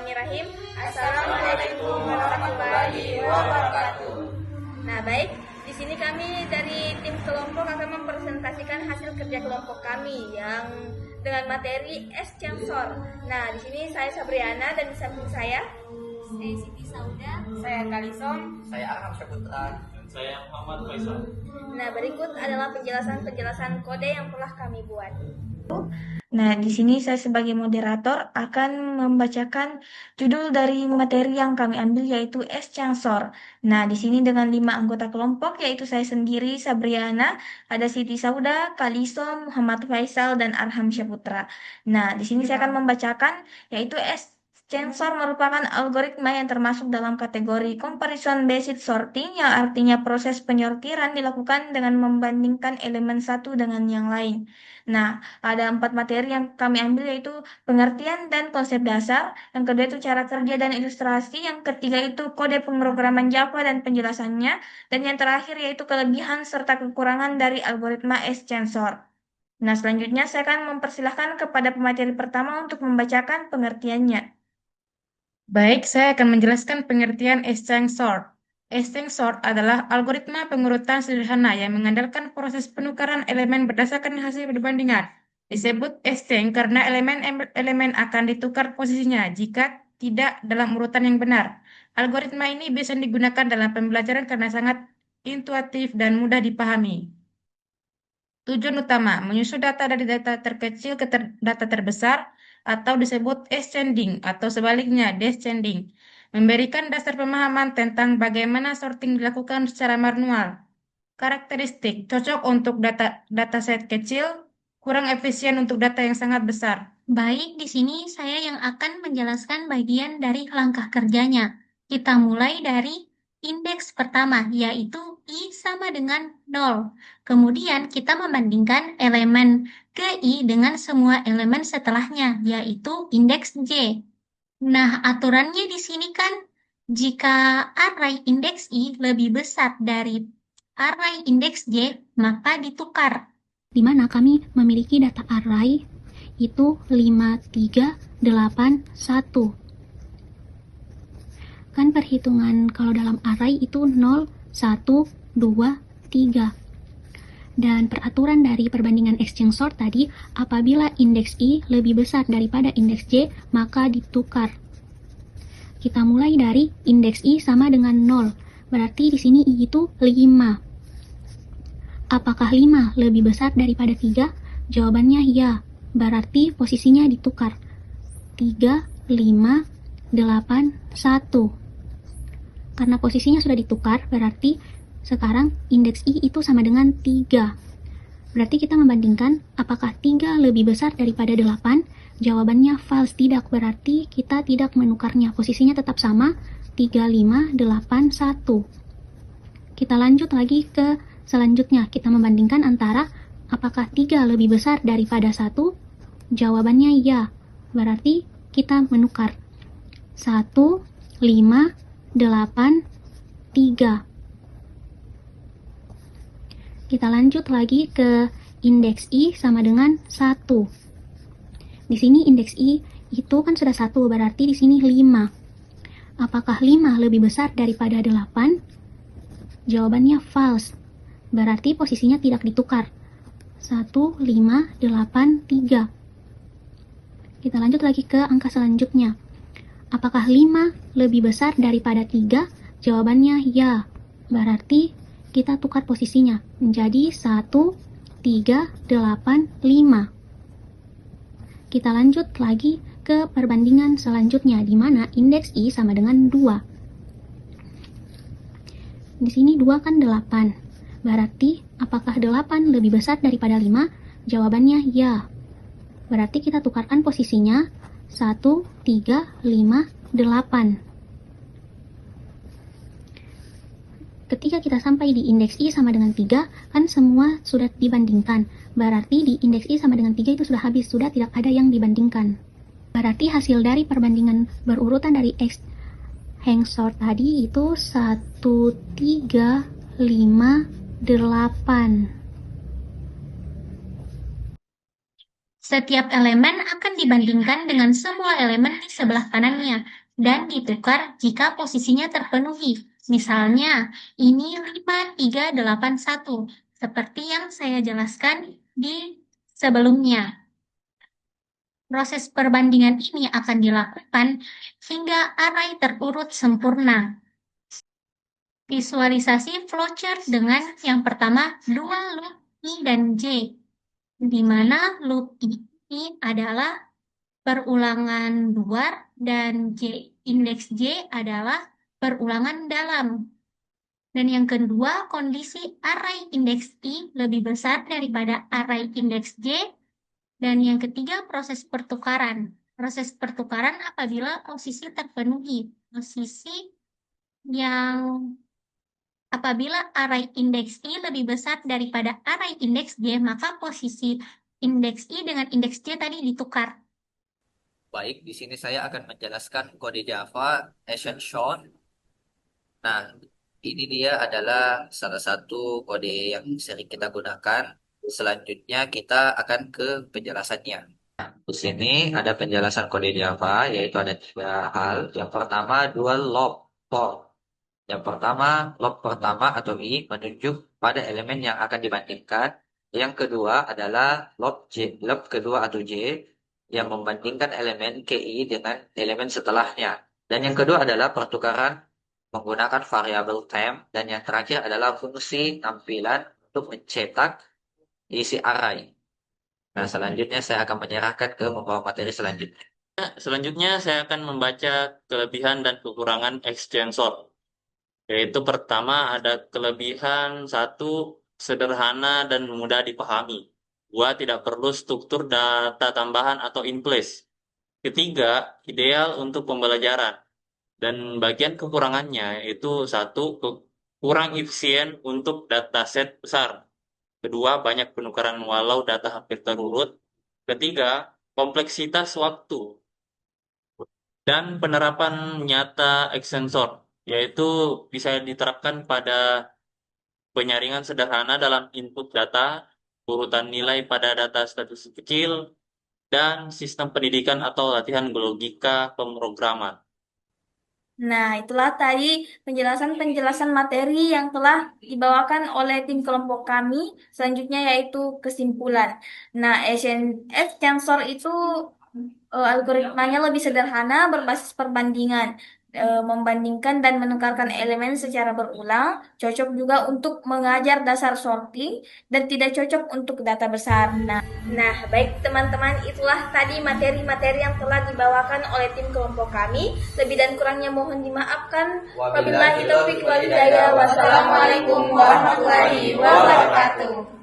Bismillahirrahmanirrahim. Assalamualaikum warahmatullahi wabarakatuh. Nah, baik. Di sini kami dari tim kelompok akan mempresentasikan hasil kerja kelompok kami yang dengan materi S-Changsor. Nah, di sini saya Sabriana dan di samping saya Siti Sauda, Saya Kalison. Saya Arham Syaputra. Dan saya Muhammad Faisal. Nah, berikut adalah penjelasan kode yang telah kami buat. Nah, di sini saya sebagai moderator akan membacakan judul dari materi yang kami ambil yaitu S-Changsor. Nah, di sini dengan 5 anggota kelompok yaitu saya sendiri, Sabriana, ada Siti Sauda, Kalison, Muhammad Faisal, dan Arham Syaputra. Nah, di sini saya akan membacakan yaitu S-Changsor merupakan algoritma yang termasuk dalam kategori comparison based sorting yang artinya proses penyortiran dilakukan dengan membandingkan elemen satu dengan yang lain. Nah, ada 4 materi yang kami ambil yaitu pengertian dan konsep dasar, yang kedua itu cara kerja dan ilustrasi, yang ketiga itu kode pemrograman Java dan penjelasannya, dan yang terakhir yaitu kelebihan serta kekurangan dari algoritma S-Changsor. Nah, selanjutnya saya akan mempersilahkan kepada pemateri pertama untuk membacakan pengertiannya. Baik, saya akan menjelaskan pengertian S-Changsor. S-Changsor adalah algoritma pengurutan sederhana yang mengandalkan proses penukaran elemen berdasarkan hasil perbandingan. Disebut S-Change karena elemen akan ditukar posisinya jika tidak dalam urutan yang benar. Algoritma ini bisa digunakan dalam pembelajaran karena sangat intuitif dan mudah dipahami. Tujuan utama, menyusun data dari data terkecil ke data terbesar, atau disebut ascending atau sebaliknya descending, memberikan dasar pemahaman tentang bagaimana sorting dilakukan secara manual. Karakteristik, cocok untuk dataset kecil, kurang efisien untuk data yang sangat besar. baik, di sini saya yang akan menjelaskan bagian dari langkah kerjanya. Kita mulai dari indeks pertama, yaitu I sama dengan 0. Kemudian kita membandingkan elemen ke I dengan semua elemen setelahnya, yaitu indeks J. Nah, aturannya di sini kan, jika array indeks I lebih besar dari array indeks J, maka ditukar. Di mana kami memiliki data array itu 5381. Kan perhitungan kalau dalam array itu 0, 1, 2, 3. Dan peraturan dari perbandingan S-Changsor tadi, apabila indeks I lebih besar daripada indeks J, maka ditukar. Kita mulai dari indeks I sama dengan 0. Berarti di sini I itu 5. Apakah 5 lebih besar daripada 3? Jawabannya ya. Berarti posisinya ditukar. 3, 5, 8, 1. Karena posisinya sudah ditukar, berarti sekarang indeks I itu sama dengan 3. Berarti kita membandingkan apakah 3 lebih besar daripada 8? Jawabannya false, tidak. Berarti kita tidak menukarnya. Posisinya tetap sama, 3, 5, 8, 1. Kita lanjut lagi ke selanjutnya. Kita membandingkan antara apakah 3 lebih besar daripada 1? Jawabannya ya. Berarti kita menukar. 1, 5, 8, 3. Kita lanjut lagi ke indeks I sama dengan 1. Di sini indeks I itu kan sudah 1, berarti di sini 5. Apakah 5 lebih besar daripada 8? Jawabannya false. Berarti posisinya tidak ditukar. 1, 5, 8, 3. Kita lanjut lagi ke angka selanjutnya. Apakah 5 lebih besar daripada 3? Jawabannya ya. Berarti kita tukar posisinya menjadi 1, 3, 8, 5. Kita lanjut lagi ke perbandingan selanjutnya, di mana indeks I sama dengan 2. Di sini 2 kan 8. Berarti apakah 8 lebih besar daripada 5? Jawabannya ya. Berarti kita tukarkan posisinya 1, 3, 5, 8. Ketika kita sampai di indeks I sama dengan 3, kan semua sudah dibandingkan. Berarti di indeks I sama dengan 3 itu sudah habis, sudah tidak ada yang dibandingkan. Berarti hasil dari perbandingan berurutan dari S-Changsor tadi itu 1, 3, 5, 8. Setiap elemen akan dibandingkan dengan semua elemen di sebelah kanannya dan ditukar jika posisinya terpenuhi. Misalnya, ini 5381, seperti yang saya jelaskan di sebelumnya. Proses perbandingan ini akan dilakukan hingga array terurut sempurna. Visualisasi flowchart dengan yang pertama dua loop I dan J, di mana loop I adalah perulangan luar dan indeks J adalah perulangan dalam. Dan yang kedua, kondisi array indeks I lebih besar daripada array indeks J. Dan yang ketiga, proses pertukaran. Proses pertukaran apabila posisi terpenuhi. Apabila array indeks I lebih besar daripada array indeks J, maka posisi indeks I dengan indeks J tadi ditukar. Baik, di sini saya akan menjelaskan kode Java Essential. Nah, ini dia adalah salah satu kode yang sering kita gunakan. Selanjutnya kita akan ke penjelasannya. Di sini ada penjelasan kode Java, yaitu ada 3 hal. Yang pertama, dual loop for. Yang pertama, loop pertama atau I menunjuk pada elemen yang akan dibandingkan. Yang kedua adalah loop kedua atau J yang membandingkan elemen KI dengan elemen setelahnya. Dan yang kedua adalah pertukaran menggunakan variabel temp. Dan yang terakhir adalah fungsi tampilan untuk mencetak isi array. Nah, selanjutnya saya akan menyerahkan ke membawa materi selanjutnya. Selanjutnya saya akan membaca kelebihan dan kekurangan extensor. Yaitu pertama ada kelebihan 1, sederhana dan mudah dipahami. 2, tidak perlu struktur data tambahan atau in place. Ketiga, ideal untuk pembelajaran. Dan bagian kekurangannya yaitu 1, kurang efisien untuk dataset besar. Kedua, banyak penukaran walau data hampir terurut. Ketiga, kompleksitas waktu. Dan penerapan nyata extensor, yaitu bisa diterapkan pada penyaringan sederhana dalam input data, urutan nilai pada data statistik kecil, dan sistem pendidikan atau latihan logika pemrograman. Nah, itulah tadi penjelasan-penjelasan materi yang telah dibawakan oleh tim kelompok kami. Selanjutnya yaitu kesimpulan. Nah, extensor itu algoritmanya lebih sederhana berbasis perbandingan. Membandingkan dan menukarkan elemen secara berulang, cocok juga untuk mengajar dasar sorting dan tidak cocok untuk data besar. Nah, baik teman-teman, itulah tadi materi-materi yang telah dibawakan oleh tim kelompok kami. Lebih dan kurangnya mohon dimaafkan. Wabillahi taufiq wal hidayah. Wassalamualaikum warahmatullahi wabarakatuh.